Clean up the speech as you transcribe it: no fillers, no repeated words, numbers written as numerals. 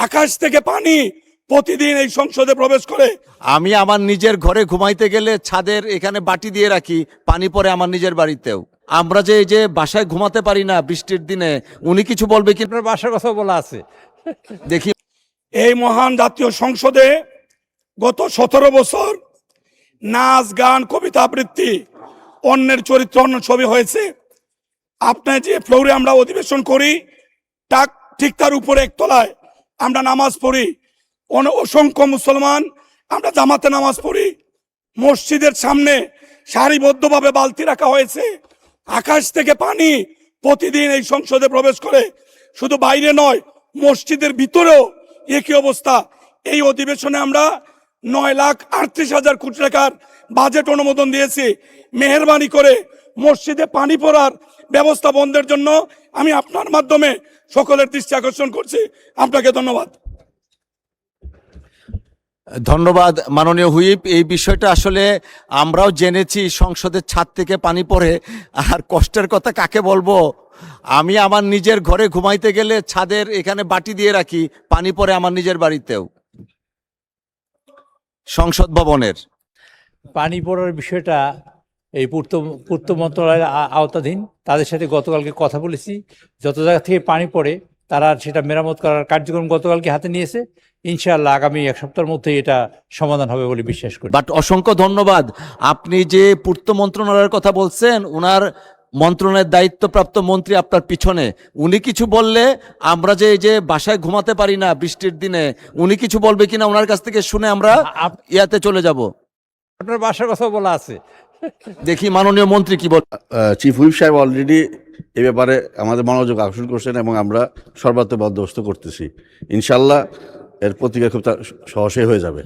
আকাশ থেকে পানি প্রতিদিন এই সংসদে প্রবেশ করে। আমি আমার নিজের ঘরে ঘুমাইতে গেলে ছাদের এখানে বাটি দিয়ে রাখি, পানি পড়ে আমার নিজের বাড়িতেও। আমরা যে এই যে বাসায় ঘুমাতে পারি না বৃষ্টির দিনে, উনি কিছু বলবে কি? আপনার বাসার কথা বলা আছে। দেখি এই মহান জাতীয় সংসদে গত 17 বছর নাচ গান কবিতা আবৃত্তি অন্যের চরিত্র অন্য ছবি হয়েছে। আপনার যে ফ্লোরে আমরা অধিবেশন করি ঠিক তার উপরে একতলায় আমরা নামাজ পড়ি। অসংখ্য মুসলমান আমরা জামাতে নামাজ পড়ি। মসজিদের সামনে সারিবদ্ধভাবে বালতি রাখা হয়েছে। আকাশ থেকে পানি প্রতিদিন এই সংসদে প্রবেশ করে। শুধু বাইরে নয়, মসজিদের ভিতরেও একই অবস্থা। এই অধিবেশনে আমরা 9,38,000 কোটি টাকার বাজেট অনুমোদন দিয়েছি। মেহেরবানি করে মসজিদে পানি পড়ার ব্যবস্থা বন্ধের জন্য আমি আপনার মাধ্যমে সকলের দৃষ্টি আকর্ষণ করছি। আপনাকে ধন্যবাদ। ধন্যবাদ মাননীয় হুইপ। এই বিষয়টা আসলে আমরাও জেনেছি, সংসদের ছাদ থেকে পানি পড়ে। আর কষ্টের কথা কাকে বলবো, আমি আমার নিজের ঘরে ঘুমাইতে গেলে ছাদের এখানে বাটি দিয়ে রাখি, পানি পড়ে আমার নিজের বাড়িতেও। সংসদ ভবনের পানি পড়ার বিষয়টা এই পূর্ত মন্ত্রণালয়ের আওতাধীন। তাদের সাথে গতকালকে কথা বলেছি। যত জায়গা থেকে পানি পড়ে তারা সেটা মেরামত করার কার্যক্রম গতকালকে হাতে নিয়েছে। ইনশাআল্লাহ আগামী এক সপ্তাহের মধ্যে এটা সমাধান হবে বলে বিশ্বাস করি। বাট অসংখ্য ধন্যবাদ। আপনি যে পূর্ত মন্ত্রণালয়ের কথা বলছেন, ওনার মন্ত্রণালয়ের দায়িত্বপ্রাপ্ত মন্ত্রী আপনার পিছনে, উনি কিছু বললে আমরা যে এই যে বাসায় ঘুমাতে পারি না বৃষ্টির দিনে, উনি কিছু বলবে কিনা ওনার কাছ থেকে শুনে আমরা ইয়াতে চলে যাব। আপনার বাসার কথা বলা আছে। দেখি মাননীয় মন্ত্রী কি বল। চিফ হুইপ সাহেব অলরেডি এ ব্যাপারে আমাদের মনোযোগ আকর্ষণ করছেন এবং আমরা সর্বাত্মক বন্দোবস্ত করতেছি। ইনশাল্লাহ এর প্রতিক্রিয়া খুব সহজেই হয়ে যাবে।